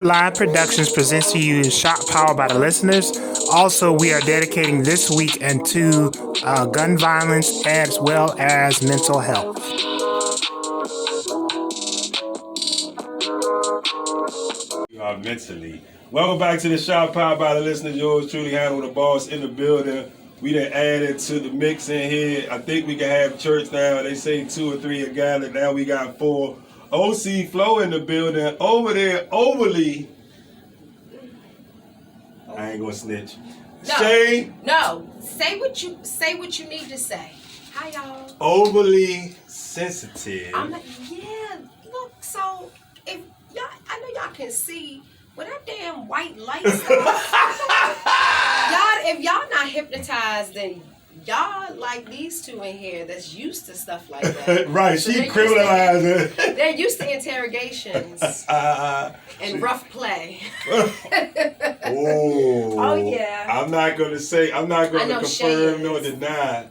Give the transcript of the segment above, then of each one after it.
Live Productions presents to you Shot Power by the listeners. Also, we are dedicating this weekend to gun violence as well as mental health. Mentally. Welcome back to the Shot Power by the listeners. Yours truly, Handle the Boss in the building. We done added to the mix in here. I think we can have church now. They say 2 or 3 are gathered. Now we got 4. OC Flow in the building. Over there, overly. I ain't gonna snitch. No, Shay. no. Say what you need to say. Hi y'all. Overly sensitive. I'm like, yeah. Look, so if y'all, I know y'all can see with that damn white light stuff. Y'all, if y'all not hypnotized, then y'all like these two in here that's used to stuff like that. Right, So she criminalized it. They're used to interrogations and rough play. Oh yeah. I'm not gonna confirm nor deny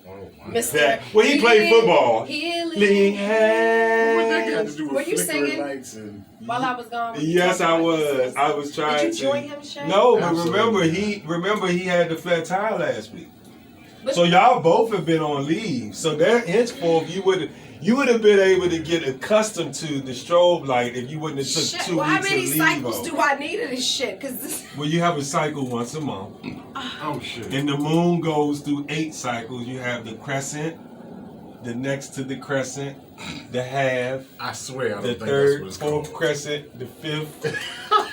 Mr. that. Well, he played football. Healing hands. Were Were you singing while I was gone? Yes, I was. I was trying Did you join him, Shay? No, but remember he had the flat tire last week. But So y'all both have been on leave. So that henceforth you would have been able to get accustomed to the strobe light if you wouldn't have took 2 well, how weeks many of leave. cycles do I need of this shit? Well, you have a cycle once a month. Oh shit. And the moon goes through 8 cycles. You have the crescent, the next to the crescent, the half, I swear, I don't the think that's third, what it's 4th called. crescent, the 5th, and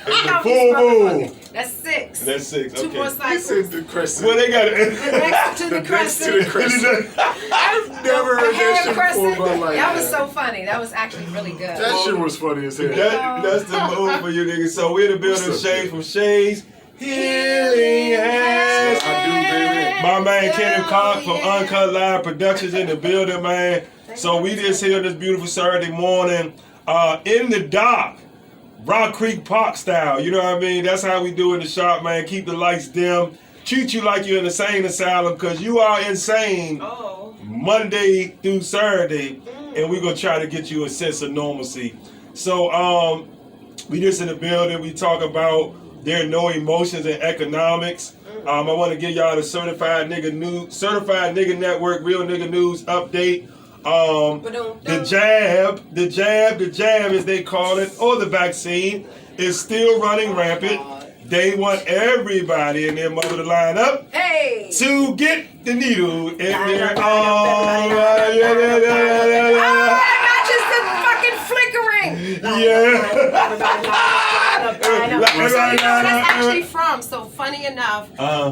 I the know full moon. That's 6. That's 6. 2 more Okay. He cycles. said the crescent. Well, they got The next to the Next crescent. to the crescent. I've never heard that shit before, but like That was so funny. That was actually really good. that shit was funny as hell. That's the move for you niggas. So we're the building What's up, Shades from Shades. Healing hands. I do, baby. My man Kenneth Cox from Uncut Live Productions in the building, man. So we just here this beautiful Saturday morning in the dock, Rock Creek Park style. You know what I mean? That's how we do in the shop, man. Keep the lights dim. Treat you like you're in the insane asylum because you are insane Monday through Saturday. And we're going to try to get you a sense of normalcy. So we just in the building. We talk about there are no emotions in economics. I want to give y'all the Certified Nigga Network Real Nigga News update. The jab as they call it, or the vaccine is still running rampant. They want everybody in their mother to line up to get the needle in their arm. Not just the fucking flickering. That's actually from. So funny enough,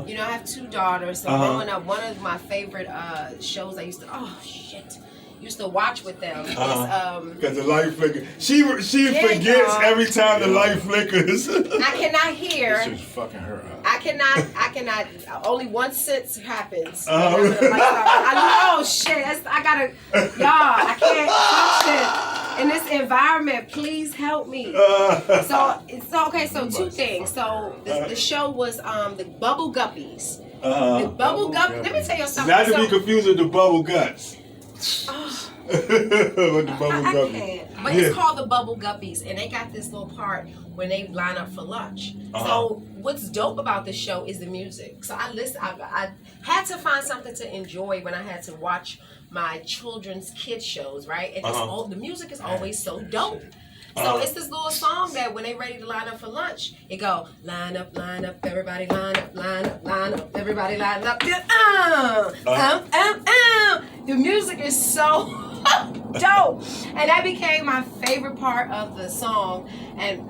you know, I have 2 daughters. So growing up, one of my favorite shows I used to watch with them is Because the light flickers. She forgets every time the light flickers. I cannot hear. This is fucking her up. I cannot. Only one sense happens. I know, shit. I can't function in this environment. Please help me. So 2 things. So the show was the Bubble Guppies. The Bubble Guppies. Let me tell you something. Not to be confused with the bubble guts. With the Bubble I can't. But it's called the Bubble Guppies, and they got this little part when they line up for lunch. So what's dope about this show is the music. So I had to find something to enjoy when I had to watch my children's kids shows, right? And the music is always so dope. So it's this little song that when they ready to line up for lunch, it go, line up, everybody line up, everybody line up. The music is so dope. And that became my favorite part of the song. And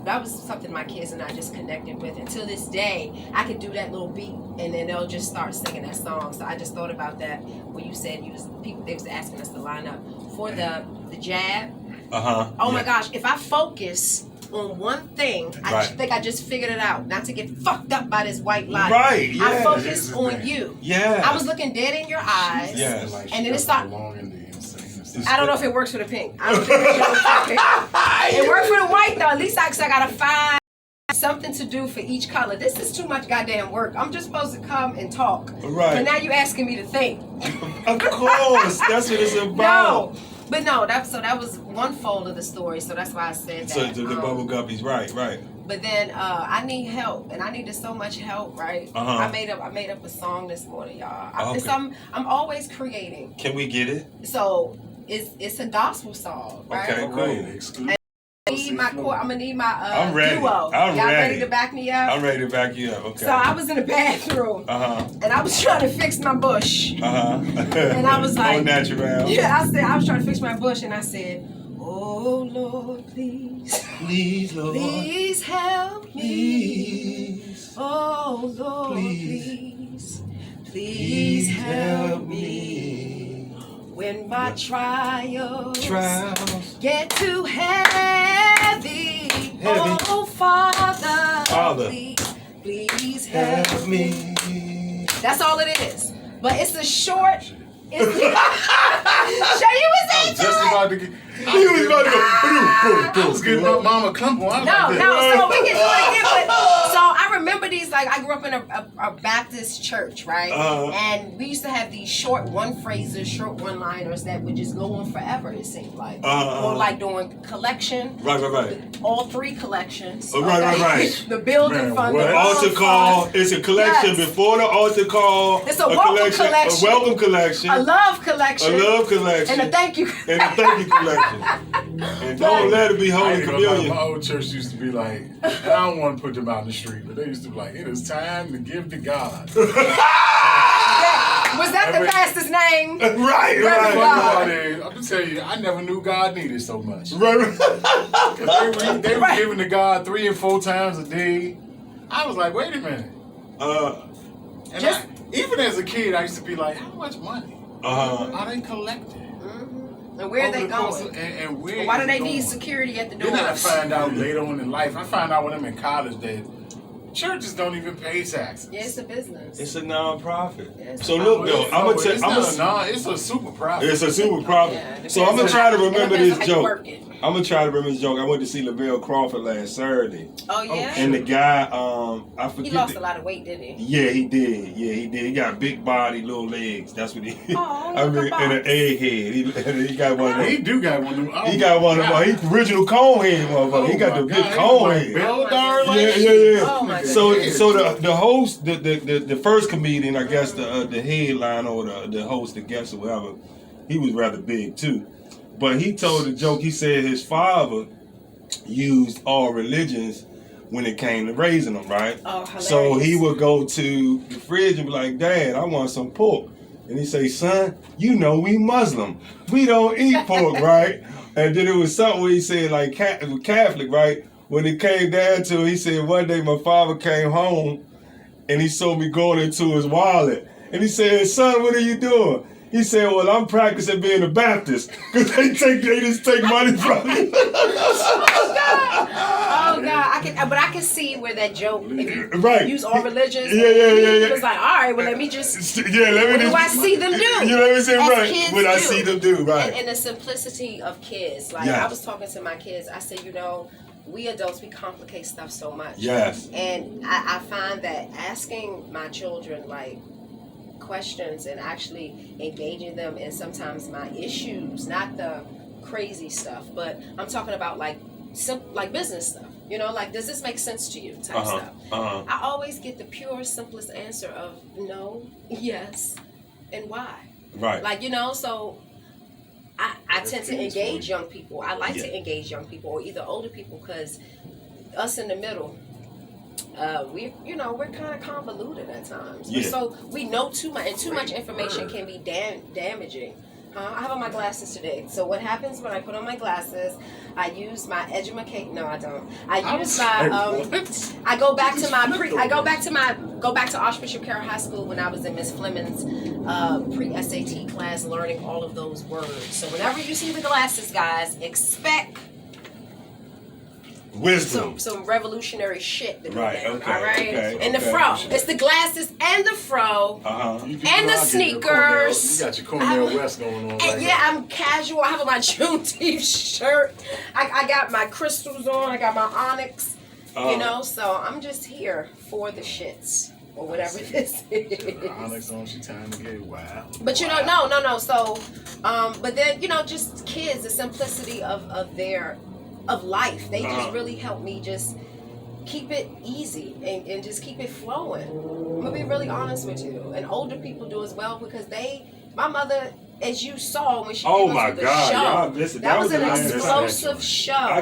that was something my kids and I just connected with. And to this day, I can do that little beat and then they'll just start singing that song. So I just thought about that when you said they was asking us to line up for the jab. Oh my gosh, if I focus on one thing, I think I just figured it out. Not to get fucked up by this white light. Right, yeah. I focused on you. Yeah. I was looking dead in your eyes. Yes. And then it started. I don't know if it works for the pink. I don't think it works for the pink. It worked for the white though. At least I gotta find something to do for each color. This is too much goddamn work. I'm just supposed to come and talk. Right. But now you asking me to think. Of course. That's what it's about. But no, that was one fold of the story, so that's why I said that. So the Bubble Guppies, right. But then I need help, and I needed so much help, right? I made up a song this morning, y'all. I'm always creating. Can we get it? So it's a gospel song, right? Okay, cool. I'm gonna need my I'm ready. duo. I'm Y'all ready. ready to back me up? I'm ready to back you up. Okay. So I was in the bathroom, and I was trying to fix my bush, and I was like, "Oh, natural." Yeah, I was trying to fix my bush, and I said, "Oh Lord, please, Please, Lord, please help me. please, Oh Lord, please help me. When my trials get too heavy. Oh Father, please help me." That's all it is. But it's a short. Sure, you was into Just it. about to get. I was getting my mama come on. No, so we can do it again. But, so I remember these, like, I grew up in a Baptist church, right? And we used to have these short one-phrases, short one-liners that would just go on forever, it seemed like. Or like doing collection. Right. All 3 collections. Right. The building fund. The altar call. It's a collection before the altar call. It's a welcome collection. A welcome collection. A love collection. A love collection. And a thank you. And a thank you collection. And don't let it be Holy Communion. My old church used to be like, and I don't want to put them out in the street, but they used to be like, "It is time to give to God." Was that the pastor's name? Right. I'm gonna tell you, I never knew God needed so much. Right. They were giving to God 3 and 4 times a day. I was like, wait a minute. Even as a kid, I used to be like, how much money are they collecting? And where are they going? And where why do they need security at the door? Then I find out later on in life. I found out when I'm in college that churches don't even pay taxes. Yeah, it's a business. It's a non-profit. Yeah, so look though, it's a super profit. It's a super profit. Yeah, so I'm gonna try to remember this joke. I went to see Lavelle Crawford last Saturday. Oh yeah. And the guy, I forget. He lost a lot of weight, didn't he? Yeah, he did. He got big body, little legs. That's what he. Oh, and an egghead. He got one of them. He do got one of them. He got one of them. He original cone head, motherfucker. He got the big cone head. Yeah. Oh my God. So the host, the first comedian, I guess the headline or the host, the guest or whatever, he was rather big too. But he told a joke. He said his father used all religions when it came to raising them, right? Oh, hilarious. So he would go to the fridge and be like, "Dad, I want some pork." And he say, "Son, you know we Muslim. We don't eat pork, right?" And then it was something where he said, like, Catholic, right? When it came down to it, he said, one day my father came home and he saw me going into his wallet. And he said, "Son, what are you doing?" He said, "Well, I'm practicing being a Baptist because they just take money from me." Oh God, I can see where that joke. If you use all religions, yeah. It was like, all right, well, let me just. What do I see them do? You know what I'm saying? Right. Kids What I see them do, right? And the simplicity of kids. Like I was talking to my kids, I said, we adults, we complicate stuff so much. Yes. And I find that asking my children questions and actually engaging them in sometimes my issues, not the crazy stuff, but I'm talking about like business stuff. Like, does this make sense to you type stuff. I always get the pure, simplest answer of no, yes, and why. Right. Like, so I tend to engage young people. I like to engage young people or either older people because us in the middle, we're kind of convoluted at times. Yeah. So we know too much, and too much information can be damaging. I have on my glasses today. So what happens when I put on my glasses? I use my education. No, I don't. I use my. I go back to Archbishop Carroll High School when I was in Miss Fleming's pre-SAT class, learning all of those words. So whenever you see the glasses, guys, expect wisdom. Some revolutionary shit. Right. Okay. All right. Okay, and the fro. It's the glasses and the fro. And the sneakers. You got your Cornell West going on. And I'm casual. I have on my Juneteenth shirt. I got my crystals on. I got my onyx. So I'm just here for the shits or whatever this is. Onyx on. She time to get wild. But no. So, but then just kids, the simplicity of life. They just really help me just keep it easy and just keep it flowing. I'm gonna be really honest with you. And older people do as well because my mother, as you saw when she Oh came my to the God, show, y'all, listen, that was an amazing. explosive show. I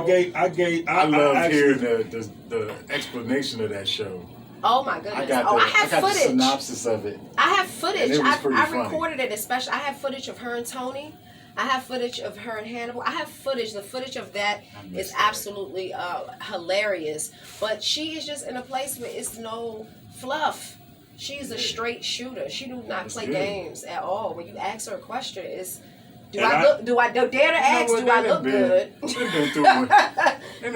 love actually- hearing the explanation of that show. Oh my goodness! I got have the footage. synopsis of it. I have footage. And it was pretty I funny. recorded it, especially. I have footage of her and Tony. I have footage of her and Hannibal. I have footage. The footage of that is absolutely hilarious. But she is just in a place where it's no fluff. She's a straight shooter. She do not play games at all. When you ask her a question, it's do I dare to ask? Do I look good? They've been through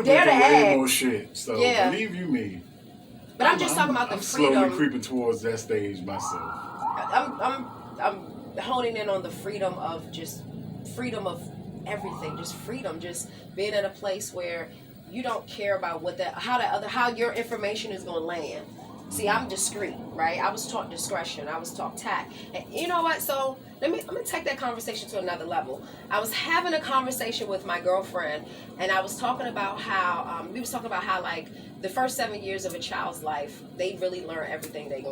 way more shit. So believe you me. But I'm just talking about the freedom. I'm slowly creeping towards that stage myself. I'm honing in on the freedom of everything, just freedom, just being in a place where you don't care about how your information is going to land. See, I'm discreet, right? I was taught discretion. I was taught tact. And you know what? So I'm gonna take that conversation to another level. I was having a conversation with my girlfriend, and I was talking about how like the first 7 years of a child's life, they really learn everything they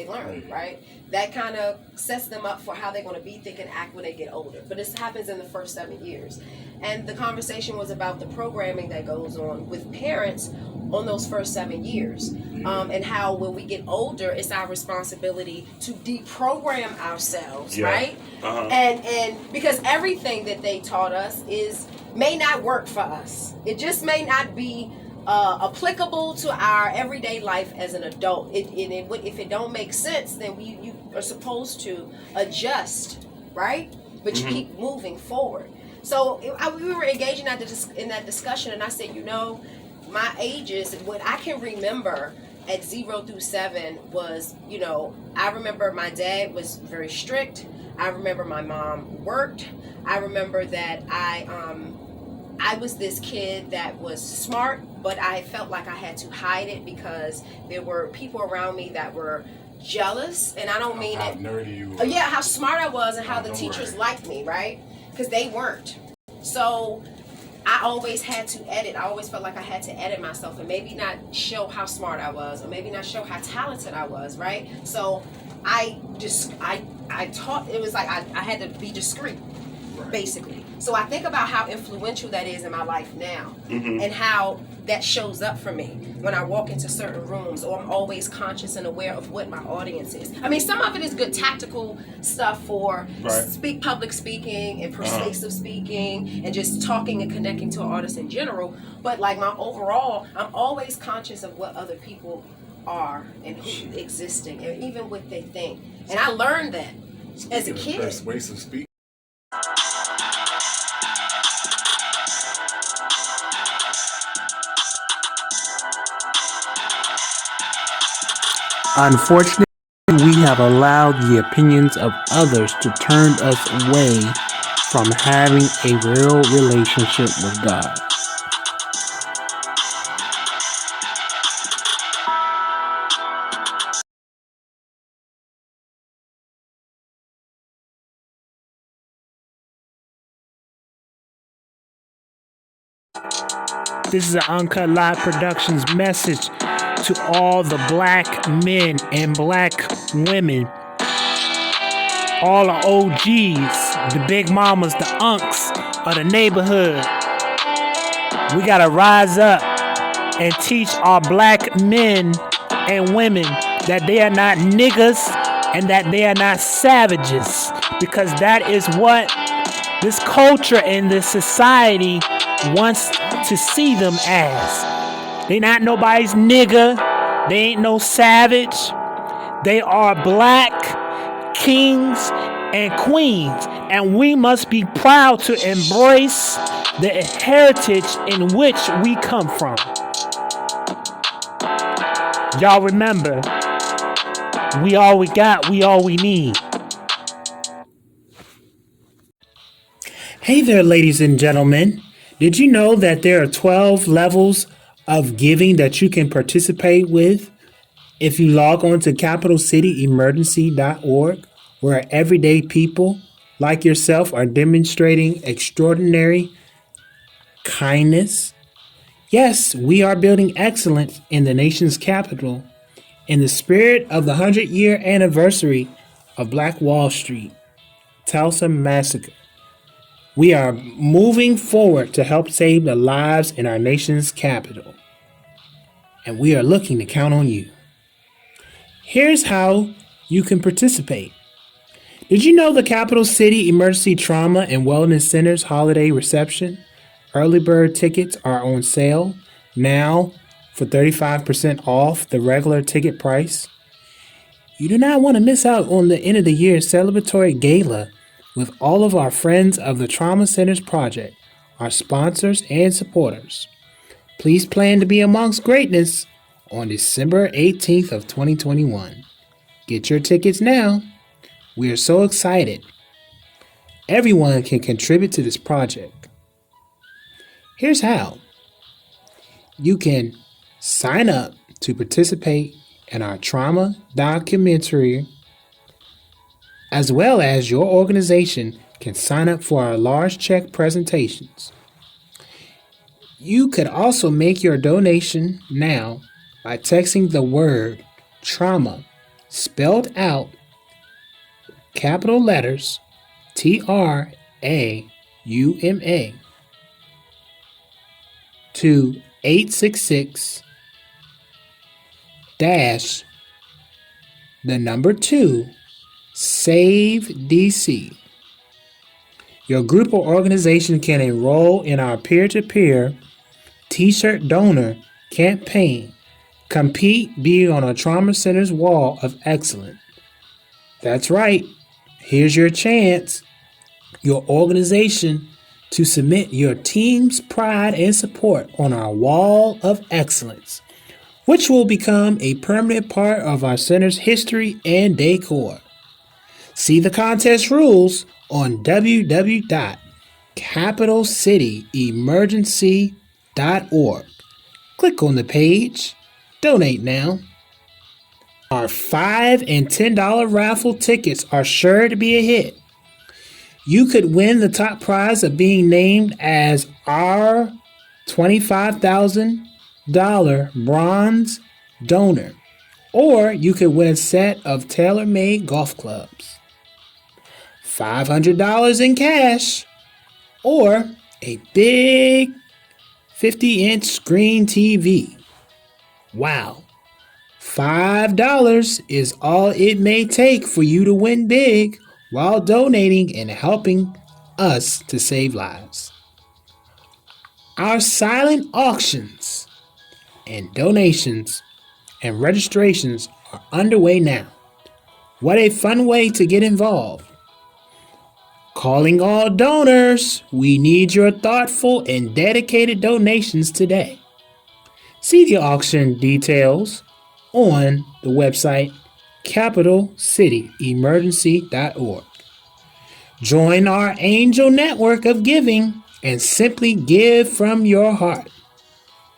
learn, right? That kind of sets them up for how they're going to be, think, and act when they get older. But this happens in the first 7 years. And the conversation was about the programming that goes on with parents on those first 7 years. And how when we get older, it's our responsibility to deprogram ourselves, right? And because everything that they taught us may not work for us. It just may not be applicable to our everyday life as an adult. If it don't make sense, then you are supposed to adjust, right? But you keep moving forward. So we were engaging in that discussion, and I said, my ages, what I can remember at 0 through 7 was, I remember my dad was very strict. I remember my mom worked. I remember that I was this kid that was smart, but I felt like I had to hide it because there were people around me that were jealous, and I don't mean how it. nerdy you were. Yeah, how smart I was, and how the teachers liked me, right? Because they weren't. So I always had to edit. I always felt like I had to edit myself and maybe not show how smart I was, or maybe not show how talented I was, right? So I taught. It was like I had to be discreet, basically. So I think about how influential that is in my life now, and how that shows up for me when I walk into certain rooms, or I'm always conscious and aware of what my audience is. I mean, some of it is good tactical stuff for public speaking and persuasive speaking and just talking and connecting to an artist in general. But like I'm always conscious of what other people are and who existing, and even what they think. And I learned that as a kid. Persuasive speaking. Unfortunately, we have allowed the opinions of others to turn us away from having a real relationship with God. This is an Uncut Live Productions message to all the black men and black women, all the OGs, the big mamas, the unks of the neighborhood. We gotta rise up and teach our black men and women that they are not niggas and that they are not savages, because that is what this culture and this society wants to see them as. They not nobody's nigga. They ain't no savage. They are black kings and queens, and we must be proud to embrace the heritage in which we come from. Y'all remember, we all we got, we all we need. Hey there, ladies and gentlemen. Did you know that there are 12 levels of giving that you can participate with if you log on to capitalcityemergency.org, where everyday people like yourself are demonstrating extraordinary kindness, Yes, we are building excellence in the nation's capital in the spirit of the 100-year anniversary of Black Wall Street, Tulsa Massacre. We are moving forward to help save the lives in our nation's capital, and we are looking to count on you. Here's how you can participate. Did you know the Capital City Emergency Trauma and Wellness Center's holiday reception early bird tickets are on sale now for 35% off the regular ticket price? You do not want to miss out on the end of the year celebratory gala with all of our friends of the Trauma Centers Project, our sponsors and supporters. Please plan to be amongst greatness on December 18th of 2021. Get your tickets now. We are so excited. Everyone can contribute to this project. Here's how. You can sign up to participate in our trauma documentary, as well as your organization can sign up for our large check presentations. You could also make your donation now by texting the word trauma, spelled out, capital letters, TRAUMA, to 866 the number 2 Save DC. Your group or organization can enroll in our peer-to-peer t-shirt donor campaign. Compete, be on a trauma center's wall of excellence. That's right. Here's your chance. Your organization to submit your team's pride and support on our wall of excellence, which will become a permanent part of our center's history and decor. See the contest rules on www.capitalcityemergency.org. Click on the page. Donate now. Our $5 and $10 raffle tickets are sure to be a hit. You could win the top prize of being named as our $25,000 bronze donor, or you could win a set of tailor-made golf clubs, $500 in cash, or a big 50-inch screen TV. Wow. $5 is all it may take for you to win big while donating and helping us to save lives. Our silent auctions and donations and registrations are underway now. What a fun way to get involved. Calling all donors, we need your thoughtful and dedicated donations today. See the auction details on the website capitalcityemergency.org. Join our angel network of giving and simply give from your heart.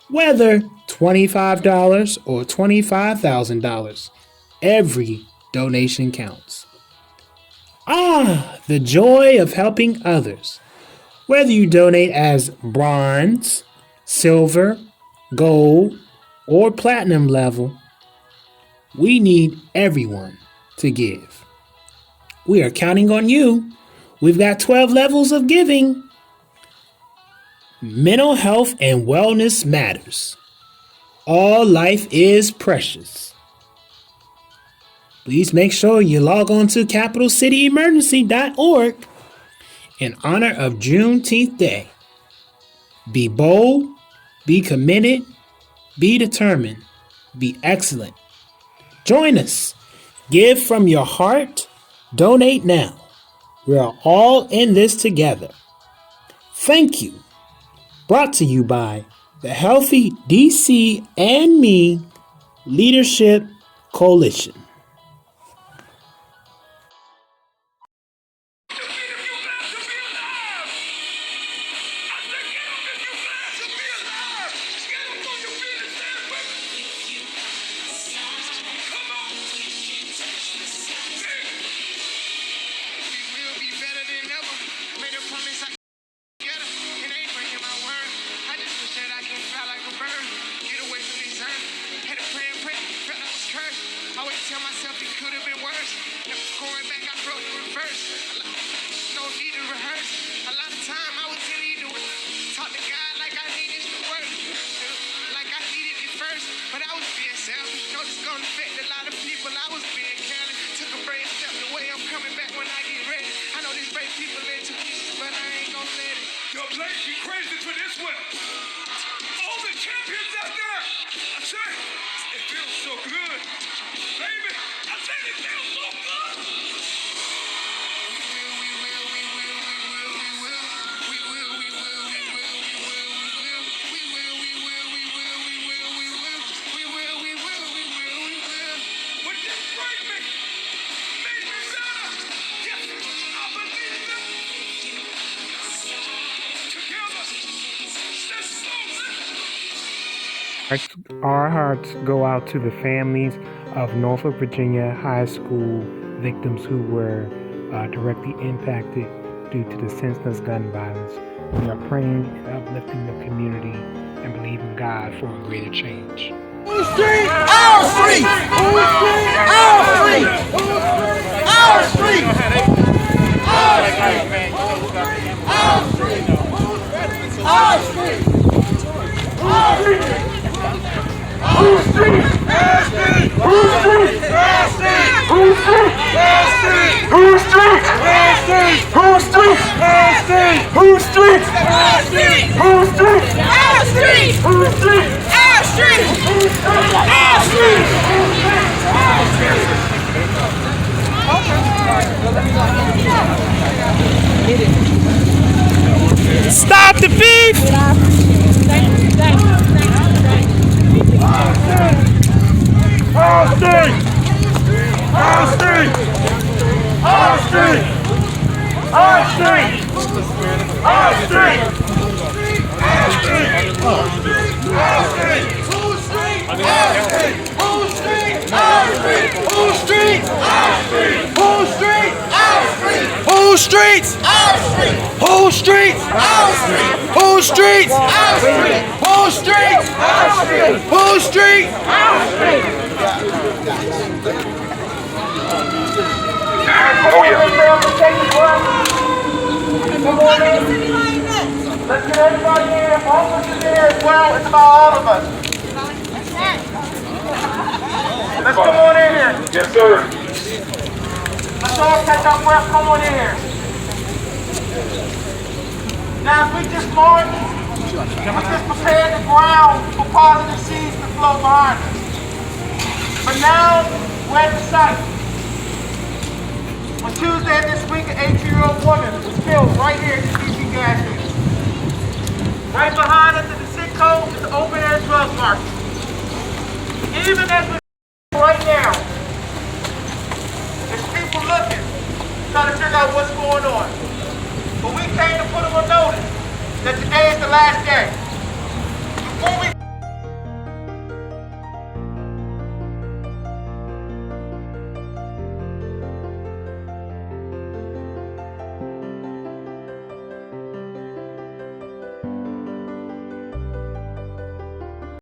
Whether $25 or $25,000, every donation counts. The joy of helping others. Whether you donate as bronze, silver, gold, or platinum level, we need everyone to give. We are counting on you. We've got 12 levels of giving. Mental health and wellness matters. All life is precious. Please make sure you log on to capitalcityemergency.org in honor of Juneteenth Day. Be bold, be committed, be determined, be excellent. Join us. Give from your heart. Donate now. We are all in this together. Thank you. Brought to you by the Healthy DC and Me Leadership Coalition. It ain't breaking my word. I just wish that I could fly like a affect a lot of people. I was being careless. Took a brave step the way I'm coming back when I get ready. I know these brave people into pieces, but I ain't gonna let it. Yo, Blake, you crazy for this one. All the champions out there. I say, it feels so good. Baby, I said it feels so good. But this break me made me better. Yes, I believe it. Together, let's so Our hearts go out to the families of Norfolk, Virginia high school victims who were directly impacted due to the senseless gun violence. We are praying and uplifting the community and believing God for a greater change. Our street! Our street! Our street! Our street! Our street! Our street! Our street! Our street! Whose street? Our street! Whose street? Our street! Whose street? Our street! Whose street? Our street! Whose street? Our street! Whose street? Our street! Whose street? Our street! Whose street? Our street! Our street! Stop the beef! Our street! Our street! Our street! Our street! Our street! Our street! Our street! Whose street? Our street! Whose street? Our street! Whose street? Our street! Whose street? Our street! Whose streets? Our street! Whose streets? Our street! Whose streets? Our street! Whose streets? Our street! Whose streets? Our street! Oh yeah. Let's get everybody in. Officers in as well. It's about all of us. Let's come on in here. Yes, sir. Let's all catch our breath. Come on in here. Now, as we just march, we just prepared the ground for positive seeds to flow behind us. But now, we're at the site. On Tuesday of this week, an 18-year-old woman was killed right here at the DC gas station. Right behind us at the Citco is the open-air drug market. Even as we're right now, there's people looking, trying to figure out what's going on. But we came to put them on notice that today is the last day. Before we